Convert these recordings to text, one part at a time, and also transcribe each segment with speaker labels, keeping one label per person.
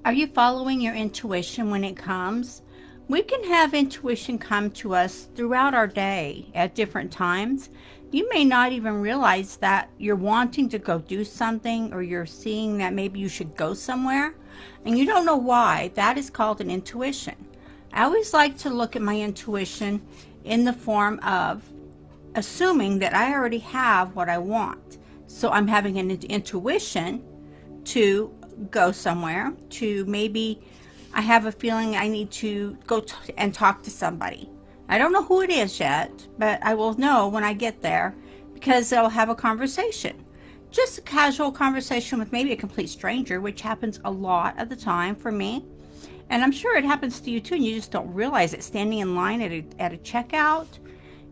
Speaker 1: Are you following your intuition when it comes? We can have intuition come to us throughout our day at different times. You may not even realize that you're wanting to go do something, or you're seeing that maybe you should go somewhere and you don't know why. That is called an intuition. I always like to look at my intuition in the form of assuming that I already have what I want. So I'm having an intuition to go somewhere, to maybe I have a feeling I need to go and talk to somebody. I don't know who it is yet, but I will know when I get there because they'll have a conversation. Just a casual conversation with maybe a complete stranger, which happens a lot of the time for me. And I'm sure it happens to you too, and you just don't realize it. Standing in line at a checkout,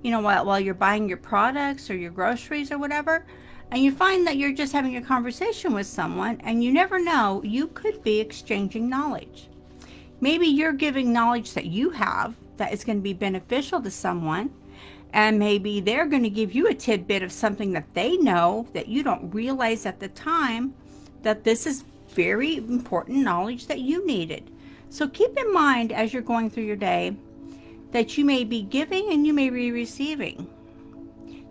Speaker 1: while you're buying your products or your groceries or whatever, and you find that you're just having a conversation with someone, and you never know, you could be exchanging knowledge. Maybe you're giving knowledge that you have that is going to be beneficial to someone, and maybe they're going to give you a tidbit of something that they know that you don't realize at the time that this is very important knowledge that you needed. So keep in mind as you're going through your day that you may be giving and you may be receiving.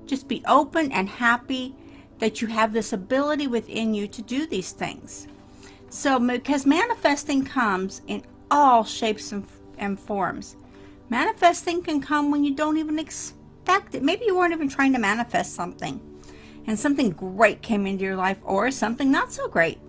Speaker 1: Just be open and happy that you have this ability within you to do these things. So, because manifesting comes in all shapes and forms. Manifesting can come when you don't even expect it. Maybe you weren't even trying to manifest something, and something great came into your life, or something not so great.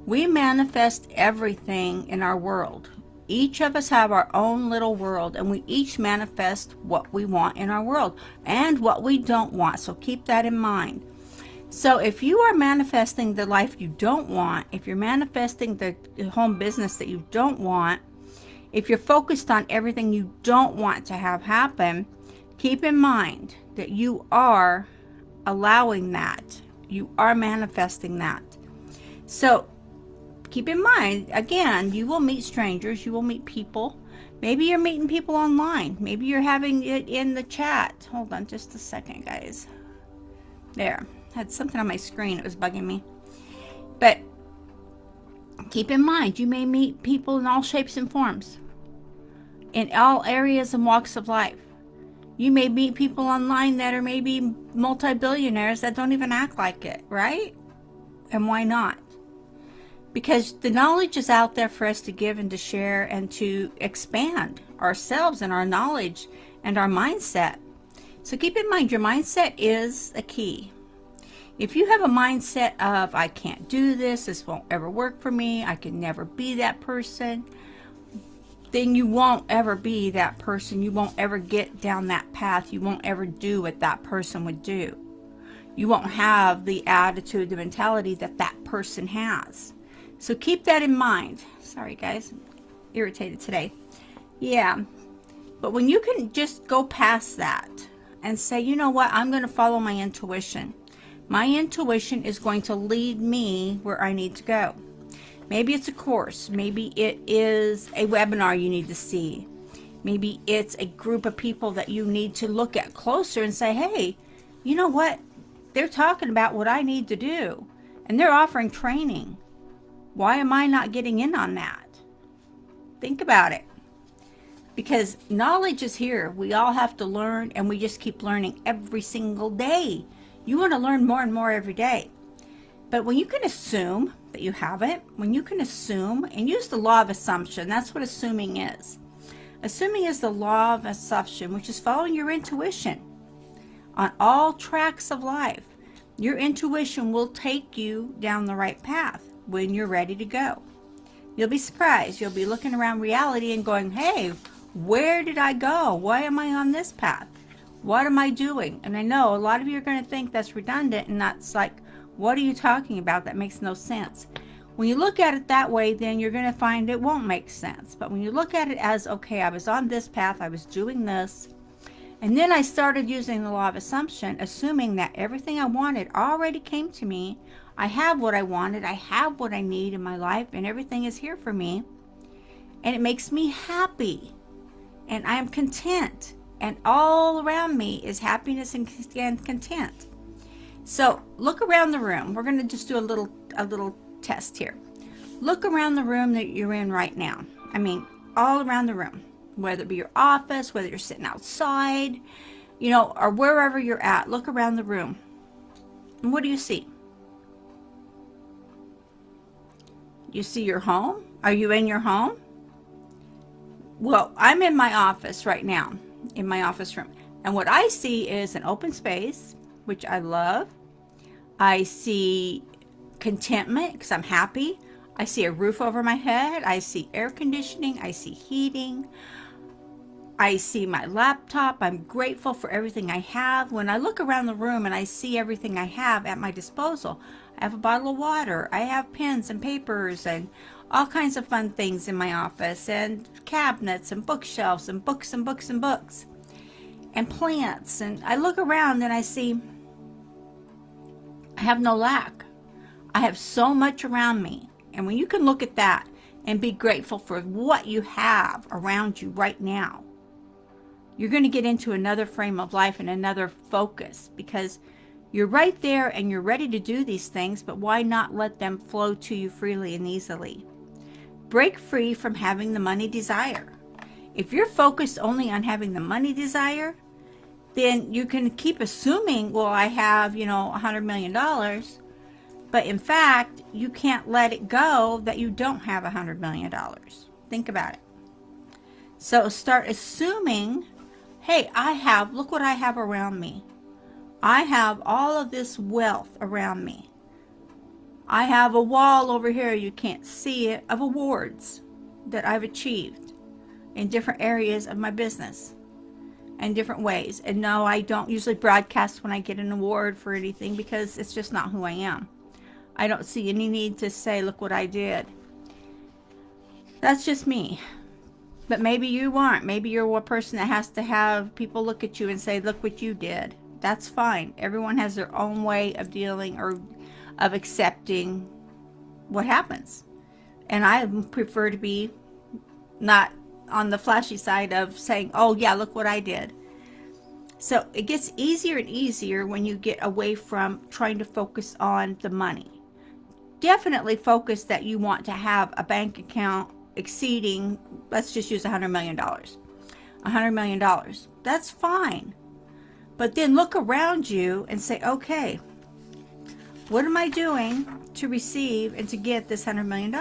Speaker 1: We manifest everything in our world. Each of us have our own little world, and we each manifest what we want in our world and what we don't want. So keep that in mind. So if you are manifesting the life you don't want, if you're manifesting the home business that you don't want, if you're focused on everything you don't want to have happen, keep in mind that you are allowing that. You are manifesting that. So keep in mind, again, you will meet strangers, you will meet people. Maybe you're meeting people online. Maybe you're having it in the chat. Hold on just a second, guys. There. Had something on my screen. It was bugging me. But keep in mind, you may meet people in all shapes and forms, in all areas and walks of life. You may meet people online that are maybe multi-billionaires that don't even act like it, right? And why not? Because the knowledge is out there for us to give and to share and to expand ourselves and our knowledge and our mindset. So keep in mind, your mindset is a key. If you have a mindset of, I can't do this, this won't ever work for me, I can never be that person, then you won't ever be that person. You won't ever get down that path. You won't ever do what that person would do. You won't have the attitude, the mentality that that person has. So keep that in mind. Sorry, guys. I'm irritated today. Yeah. But when you can just go past that and say, you know what, I'm going to follow my intuition. My intuition is going to lead me where I need to go. Maybe it's a course. Maybe it is a webinar you need to see. Maybe it's a group of people that you need to look at closer and say, hey, you know what? They're talking about what I need to do, and they're offering training. Why am I not getting in on that? Think about it. Because knowledge is here. We all have to learn, and we just keep learning every single day. You want to learn more and more every day. But when you can assume that you have it, when you can assume and use the law of assumption, that's what assuming is. Assuming is the law of assumption, which is following your intuition on all tracks of life. Your intuition will take you down the right path when you're ready to go. You'll be surprised. You'll be looking around reality and going, hey, where did I go? Why am I on this path? What am I doing? And I know a lot of you are going to think that's redundant, and that's like, what are you talking about? That makes no sense. When you look at it that way, then you're going to find it won't make sense. But when you look at it as, okay, I was on this path, I was doing this, and then I started using the law of assumption, assuming that everything I wanted already came to me. I have what I wanted, I have what I need in my life, and everything is here for me. And it makes me happy. And I am content. And all around me is happiness and content. So look around the room. We're going to just do a little test here. Look around the room that you're in right now. I mean, all around the room, whether it be your office, whether you're sitting outside, or wherever you're at. Look around the room. And what do you see? You see your home? Are you in your home? Well, I'm in my office right now, in my office room. And what I see is an open space, which I love. I see contentment because I'm happy. I see a roof over my head. I see air conditioning. I see heating. I see my laptop. I'm grateful for everything I have. When I look around the room and I see everything I have at my disposal, I have a bottle of water. I have pens and papers and all kinds of fun things in my office, and cabinets and bookshelves and books and books and books and plants. And I look around and I see I have no lack. I have so much around me. And when you can look at that and be grateful for what you have around you right now, you're going to get into another frame of life and another focus, because you're right there and you're ready to do these things, but why not let them flow to you freely and easily? Break free from having the money desire. If you're focused only on having the money desire, then you can keep assuming, well, I have, $100 million. But in fact, you can't let it go that you don't have $100 million. Think about it. So start assuming, hey, look what I have around me. I have all of this wealth around me. I have a wall over here, you can't see it, of awards that I've achieved in different areas of my business and different ways. And no, I don't usually broadcast when I get an award for anything, because it's just not who I am. I don't see any need to say, look what I did. That's just me. But maybe you aren't. Maybe you're one person that has to have people look at you and say, look what you did. That's fine. Everyone has their own way of dealing or of accepting what happens. And I prefer to be not on the flashy side of saying, oh yeah, look what I did. So it gets easier and easier when you get away from trying to focus on the money. Definitely focus that you want to have a bank account exceeding, let's just use $100 million. $100 million. That's fine. But then look around you and say, okay, what am I doing to receive and to get this $100 million?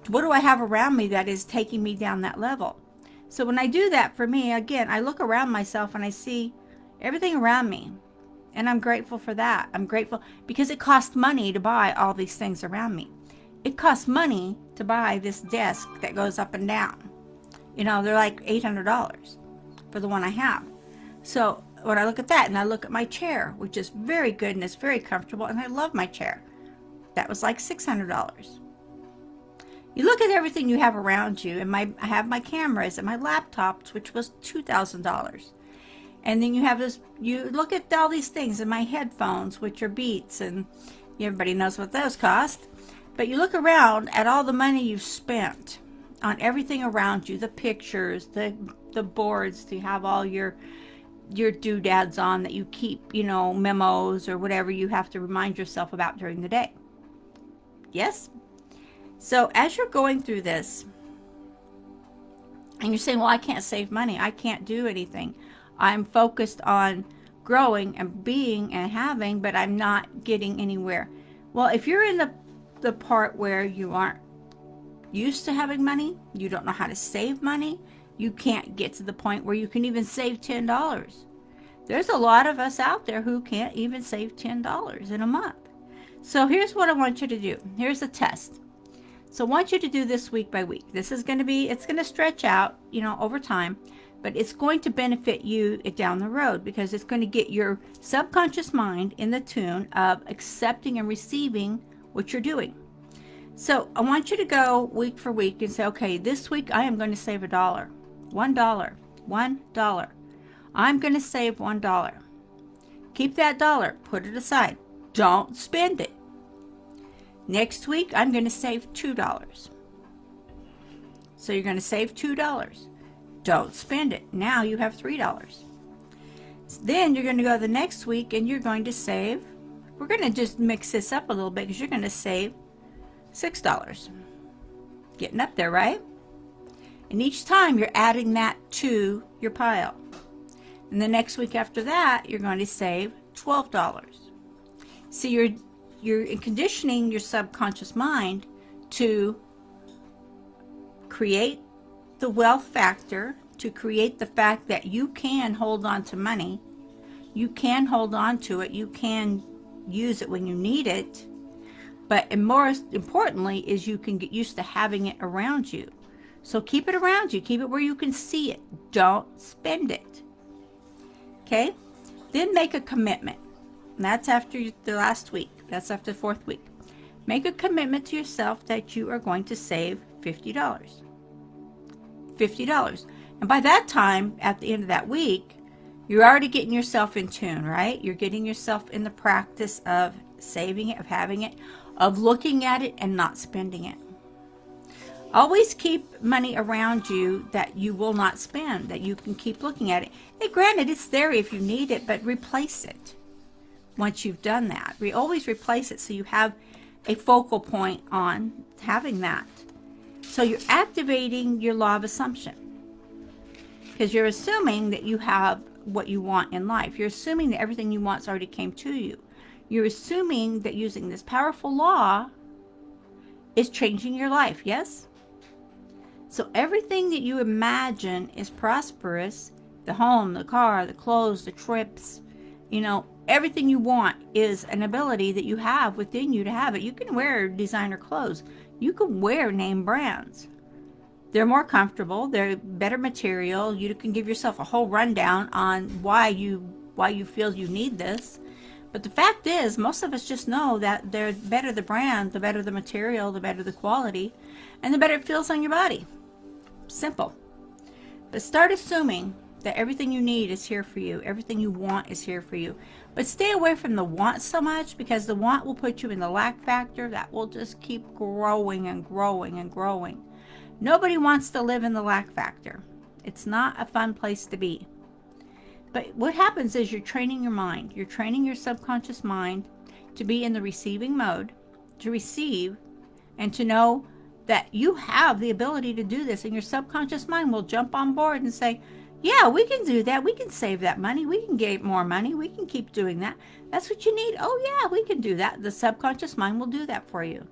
Speaker 1: What do I have around me that is taking me down that level? So when I do that, for me, again, I look around myself and I see everything around me. And I'm grateful for that. I'm grateful because it costs money to buy all these things around me. It costs money to buy this desk that goes up and down. They're like $800 for the one I have. So when I look at that and I look at my chair, which is very good and it's very comfortable, and I love my chair, that was like $600. You look at everything you have around you, and I have my cameras and my laptops, which was $2,000. And then you look at all these things, and my headphones, which are Beats, and everybody knows what those cost. But you look around at all the money you've spent on everything around you, the pictures, the boards to have all your doodads on that you keep, memos or whatever you have to remind yourself about during the day. Yes? So as you're going through this, and you're saying, well, I can't save money. I can't do anything. I'm focused on growing and being and having, but I'm not getting anywhere. Well, if you're in the part where you aren't used to having money, you don't know how to save money, you can't get to the point where you can even save $10. There's a lot of us out there who can't even save $10 in a month. So here's what I want you to do. Here's a test. So I want you to do this week by week. It's going to stretch out, over time, but it's going to benefit you down the road, because it's going to get your subconscious mind in the tune of accepting and receiving what you're doing. So I want you to go week for week and say, okay, this week I am going to save $1. $1. I'm going to save $1. Keep that dollar, put it aside. Don't spend it. Next week, I'm going to save $2. So you're going to save $2. Don't spend it. Now you have $3. Then you're going to go the next week and you're going to save. We're going to just mix this up a little bit, because you're going to save $6. Getting up there, right? And each time you're adding that to your pile. And the next week after that, you're going to save $12. So you're conditioning your subconscious mind to create the wealth factor, to create the fact that you can hold on to money, you can hold on to it, you can use it when you need it, but more importantly is you can get used to having it around you. So keep it around you, keep it where you can see it, don't spend it. Okay, then make a commitment. And that's after the last week, that's after the 4th week. Make a commitment to yourself that you are going to save $50. $50. And by that time, at the end of that week, you're already getting yourself in tune, right? You're getting yourself in the practice of saving it, of having it, of looking at it and not spending it. Always keep money around you that you will not spend, that you can keep looking at it. Hey, granted, it's there if you need it, but replace it once you've done that. We always replace it so you have a focal point on having that. So you're activating your law of assumption because you're assuming that you have what you want in life. You're assuming that everything you want already came to you. You're assuming that using this powerful law is changing your life, yes? So everything that you imagine is prosperous, the home, the car, the clothes, the trips, everything you want is an ability that you have within you to have it. You can wear designer clothes. You can wear name brands. They're more comfortable. They're better material. You can give yourself a whole rundown on why you feel you need this. But the fact is, most of us just know that the better the brand, the better the material, the better the quality, and the better it feels on your body. Simple. But start assuming that everything you need is here for you. Everything you want is here for you. But stay away from the want so much, because the want will put you in the lack factor that will just keep growing and growing and growing. Nobody wants to live in the lack factor. It's not a fun place to be. But what happens is you're training your mind. You're training your subconscious mind to be in the receiving mode, to receive, and to know that you have the ability to do this. And your subconscious mind will jump on board and say, yeah, we can do that. We can save that money. We can get more money. We can keep doing that. That's what you need. Oh, yeah, we can do that. The subconscious mind will do that for you.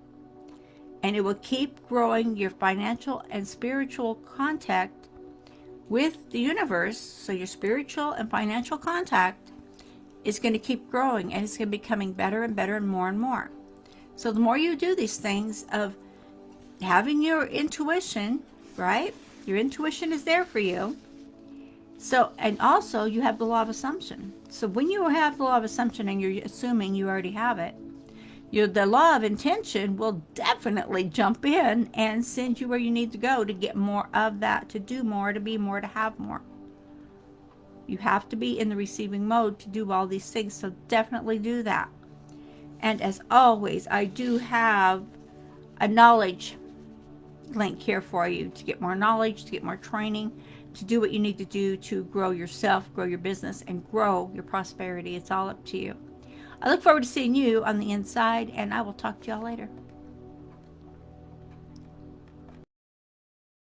Speaker 1: And it will keep growing your financial and spiritual contact with the universe. So your spiritual and financial contact is going to keep growing, and it's going to be becoming better and better and more. So the more you do these things of having your intuition, right? Your intuition is there for you. So, and also you have the law of assumption. So when you have the law of assumption and you're assuming you already have it, the law of intention will definitely jump in and send you where you need to go to get more of that, to do more, to be more, to have more. You have to be in the receiving mode to do all these things, so definitely do that. And as always, I do have a knowledge link here for you to get more knowledge, to get more training, to do what you need to do to grow yourself, grow your business, and grow your prosperity. It's all up to you. I look forward to seeing you on the inside, and I will talk to y'all later.